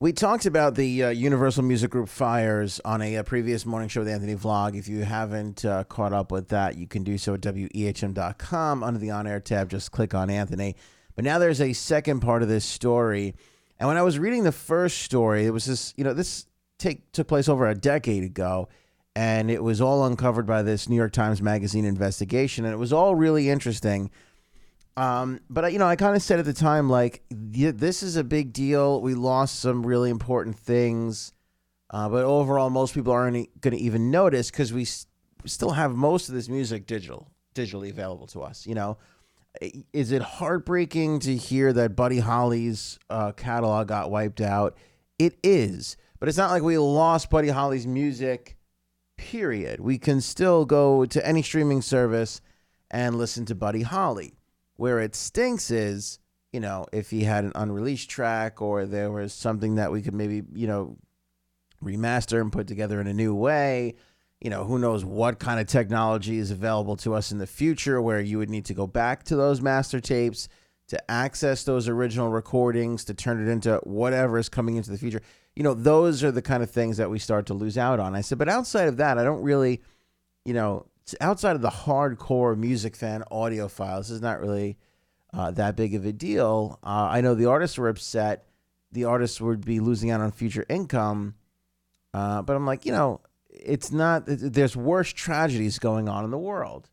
We talked about the Universal Music Group fires on a previous morning show with Anthony Vlog. If you haven't caught up with that, you can do so at wehm.com. Under the on-air tab, just click on Anthony. But now there's a second part of this story. And when I was reading the first story, it was this, this took place over a decade ago. And it was all uncovered by this New York Times Magazine investigation. And it was all really interesting. But I kind of said at the time, like, this is a big deal. We lost some really important things. But overall, most people aren't going to even notice because we still have most of this music digitally available to us. Is it heartbreaking to hear that Buddy Holly's catalog got wiped out? It is. But it's not like we lost Buddy Holly's music, period. We can still go to any streaming service and listen to Buddy Holly. Where it stinks is, if he had an unreleased track or there was something that we could maybe, remaster and put together in a new way. Who knows what kind of technology is available to us in the future where you would need to go back to those master tapes to access those original recordings, to turn it into whatever is coming into the future. Those are the kind of things that we start to lose out on. I said, but outside of that, I don't really, outside of the hardcore music fan audiophile, this is not really that big of a deal. I know the artists were upset. The artists would be losing out on future income. But I'm like, it's not, there's worse tragedies going on in the world.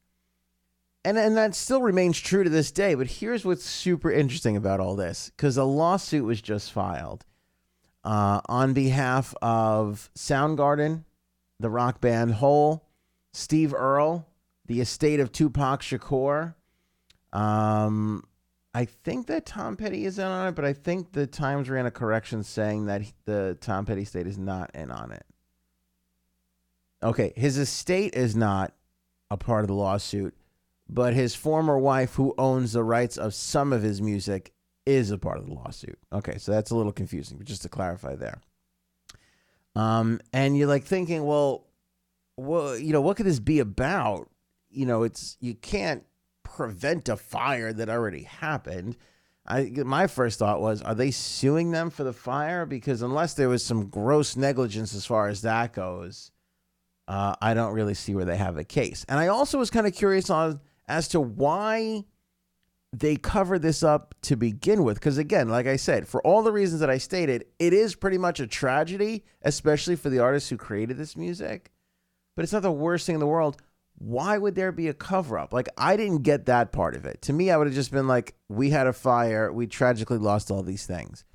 And that still remains true to this day. But here's what's super interesting about all this, because a lawsuit was just filed on behalf of Soundgarden, the rock band Hole, Steve Earle, the estate of Tupac Shakur. I think that Tom Petty is in on it, but I think the Times ran a correction saying that the Tom Petty estate is not in on it. Okay, his estate is not a part of the lawsuit, but his former wife, who owns the rights of some of his music, is a part of the lawsuit. Okay, so that's a little confusing, but just to clarify there. And you're like thinking, well, what could this be about? You can't prevent a fire that already happened. My first thought was, are they suing them for the fire? Because unless there was some gross negligence as far as that goes, I don't really see where they have a case. And I also was kind of curious as to why they covered this up to begin with. Because again, like I said, for all the reasons that I stated, it is pretty much a tragedy, especially for the artists who created this music. But it's not the worst thing in the world. Why would there be a cover-up? Like, I didn't get that part of it. To me, I would have just been like, we had a fire. We tragically lost all these things.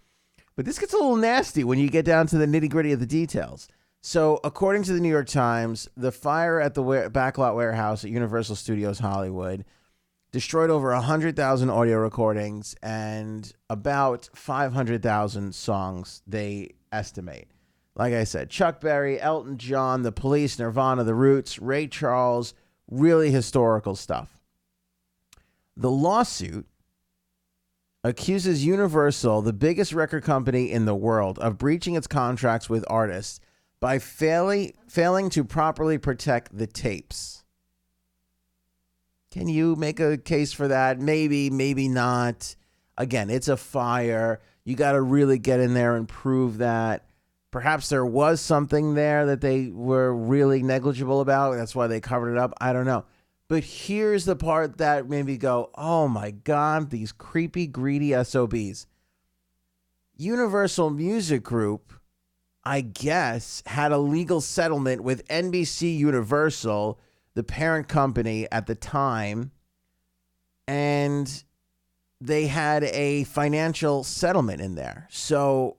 But this gets a little nasty when you get down to the nitty-gritty of the details. So, according to the New York Times, the fire at the backlot warehouse at Universal Studios Hollywood destroyed over 100,000 audio recordings and about 500,000 songs, they estimate. Like I said, Chuck Berry, Elton John, The Police, Nirvana, The Roots, Ray Charles, really historical stuff. The lawsuit accuses Universal, the biggest record company in the world, of breaching its contracts with artists by failing to properly protect the tapes. Can you make a case for that? Maybe, maybe not. Again, it's a fire. You got to really get in there and prove that. Perhaps there was something there that they were really negligible about. That's why they covered it up. I don't know. But here's the part that made me go, oh my God, these creepy, greedy SOBs. Universal Music Group, I guess, had a legal settlement with NBC Universal, the parent company at the time, and they had a financial settlement in there. So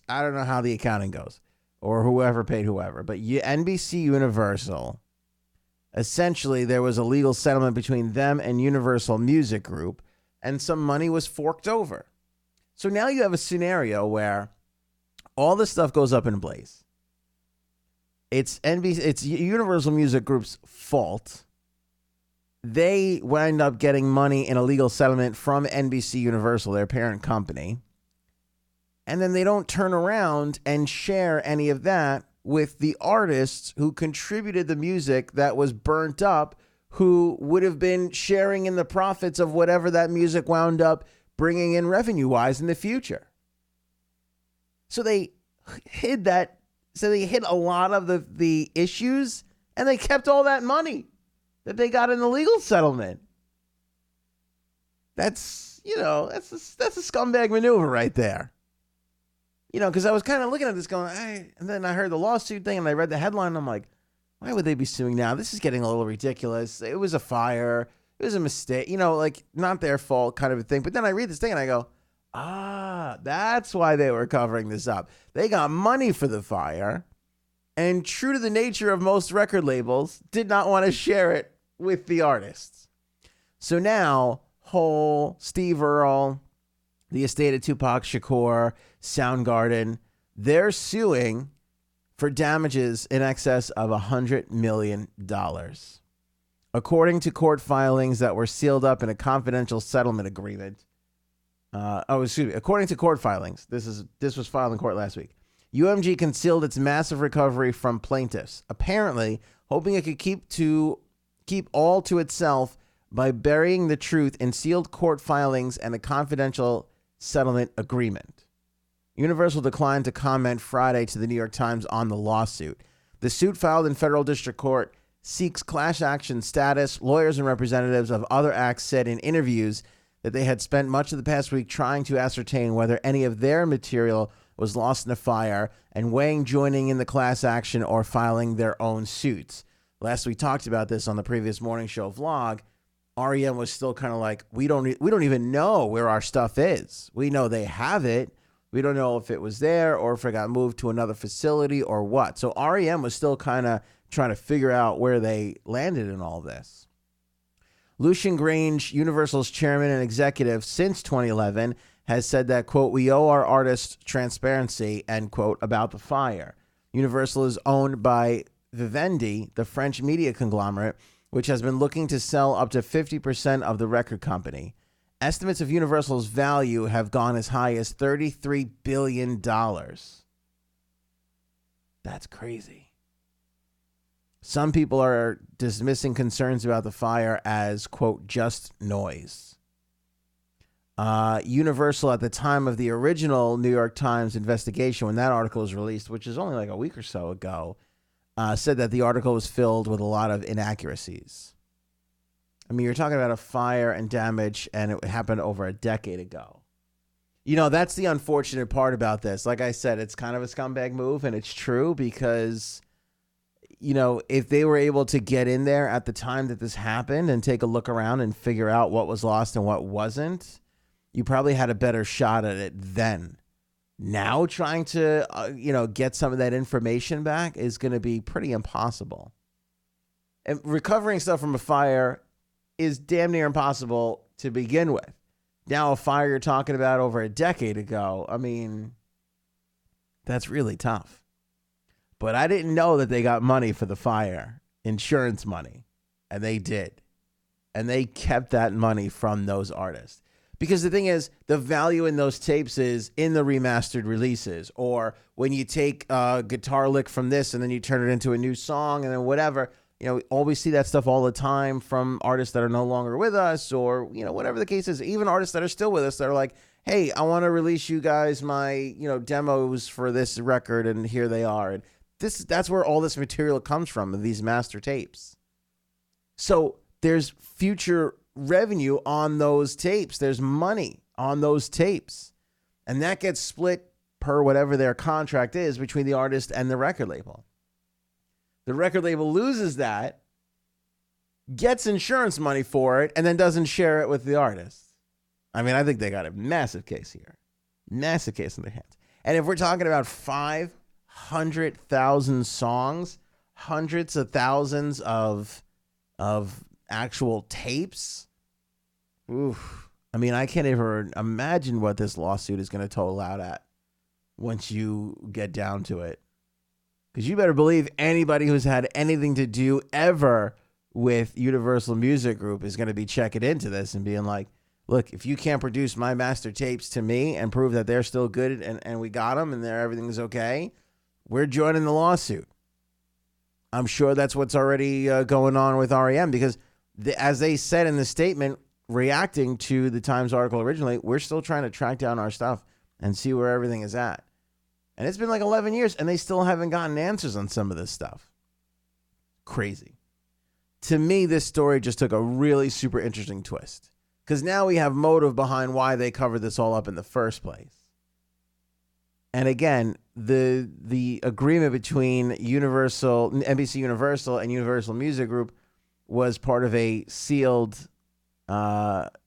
I don't know how the accounting goes or whoever paid whoever, but NBC Universal, essentially there was a legal settlement between them and Universal Music Group, and some money was forked over. So now you have a scenario where all this stuff goes up in a blaze. It's Universal Music Group's fault. They wind up getting money in a legal settlement from NBC Universal, their parent company. And then they don't turn around and share any of that with the artists who contributed the music that was burnt up, who would have been sharing in the profits of whatever that music wound up bringing in revenue-wise in the future. So they hid that. So they hid a lot of the issues, and they kept all that money that they got in the legal settlement. That's that's a scumbag maneuver right there. Because I was kind of looking at this going, and then I heard the lawsuit thing, and I read the headline, and I'm like, why would they be suing now? This is getting a little ridiculous. It was a fire. It was a mistake. Like not their fault kind of a thing. But then I read this thing, and I go, that's why they were covering this up. They got money for the fire, and true to the nature of most record labels, did not want to share it with the artists. So now, Hole, Steve Earle, the estate of Tupac Shakur, Soundgarden, they're suing for damages in excess of $100 million. According to court filings that were sealed up in a confidential settlement agreement, according to court filings, this was filed in court last week, UMG concealed its massive recovery from plaintiffs, apparently hoping it could keep all to itself by burying the truth in sealed court filings and a confidential settlement agreement. Universal declined to comment Friday to the New York Times on the lawsuit. The suit filed in federal district court seeks class action status. Lawyers and representatives of other acts said in interviews that they had spent much of the past week trying to ascertain whether any of their material was lost in a fire and weighing joining in the class action or filing their own suits. Last we talked about this on the previous morning show vlog. REM was still kind of like, we don't even know where our stuff is. We know they have it. We don't know if it was there or if it got moved to another facility or what. So REM was still kind of trying to figure out where they landed in all this. Lucian Grange, Universal's chairman and executive since 2011, has said that, quote, we owe our artists transparency, end quote, about the fire. Universal is owned by Vivendi, the French media conglomerate, which has been looking to sell up to 50% of the record company. Estimates of Universal's value have gone as high as $33 billion. That's crazy. Some people are dismissing concerns about the fire as, quote, just noise. Universal, at the time of the original New York Times investigation, when that article was released, which is only like a week or so ago, said that the article was filled with a lot of inaccuracies. I mean, you're talking about a fire and damage, and it happened over a decade ago. That's the unfortunate part about this. Like I said, it's kind of a scumbag move, and it's true because, if they were able to get in there at the time that this happened and take a look around and figure out what was lost and what wasn't, you probably had a better shot at it then. Now trying to, get some of that information back is going to be pretty impossible. And recovering stuff from a fire is damn near impossible to begin with. Now, a fire you're talking about over a decade ago, I mean, that's really tough. But I didn't know that they got money for the fire, insurance money, and they did. And they kept that money from those artists. Because the thing is, the value in those tapes is in the remastered releases, or when you take a guitar lick from this and then you turn it into a new song and then whatever. Always see that stuff all the time from artists that are no longer with us, or, whatever the case is. Even artists that are still with us that are like, hey, I want to release you guys my, demos for this record, and here they are. And that's where all this material comes from, these master tapes. So there's future revenue on those tapes. There's money on those tapes. And that gets split per whatever their contract is between the artist and the record label. The record label loses that, gets insurance money for it, and then doesn't share it with the artist. I mean, I think they got a massive case here. Massive case in their hands. And if we're talking about 500,000 songs, hundreds of thousands of actual tapes, oof. I mean, I can't even imagine what this lawsuit is going to total out at once you get down to it. Because you better believe anybody who's had anything to do ever with Universal Music Group is going to be checking into this and being like, look, if you can't produce my master tapes to me and prove that they're still good and we got them and everything's okay, we're joining the lawsuit. I'm sure that's what's already going on with REM because as they said in the statement reacting to the Times article originally, we're still trying to track down our stuff and see where everything is at. And it's been like 11 years, and they still haven't gotten answers on some of this stuff. Crazy. To me, this story just took a really super interesting twist. Because now we have motive behind why they covered this all up in the first place. And again, the agreement between NBC Universal and Universal Music Group was part of a sealed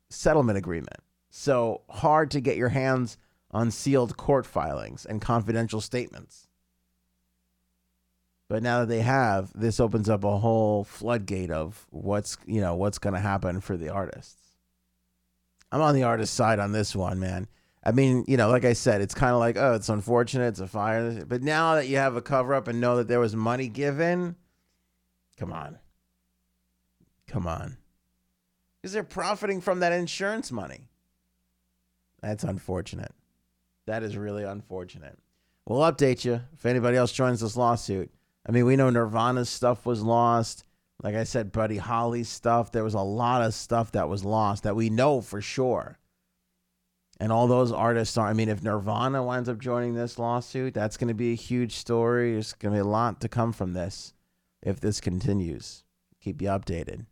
settlement agreement. So hard to get your hands on sealed court filings and confidential statements. But now that they have, this opens up a whole floodgate of what's going to happen for the artists. I'm on the artist side on this one, man. I mean, like I said, it's kind of like, oh, it's unfortunate, it's a fire. But now that you have a cover up and know that there was money given, come on. Because they're profiting from that insurance money. That's unfortunate. That is really unfortunate. We'll update you if anybody else joins this lawsuit. I mean, we know Nirvana's stuff was lost. Like I said, Buddy Holly's stuff. There was a lot of stuff that was lost that we know for sure. And all those artists are, I mean, if Nirvana winds up joining this lawsuit, that's going to be a huge story. There's going to be a lot to come from this if this continues. Keep you updated.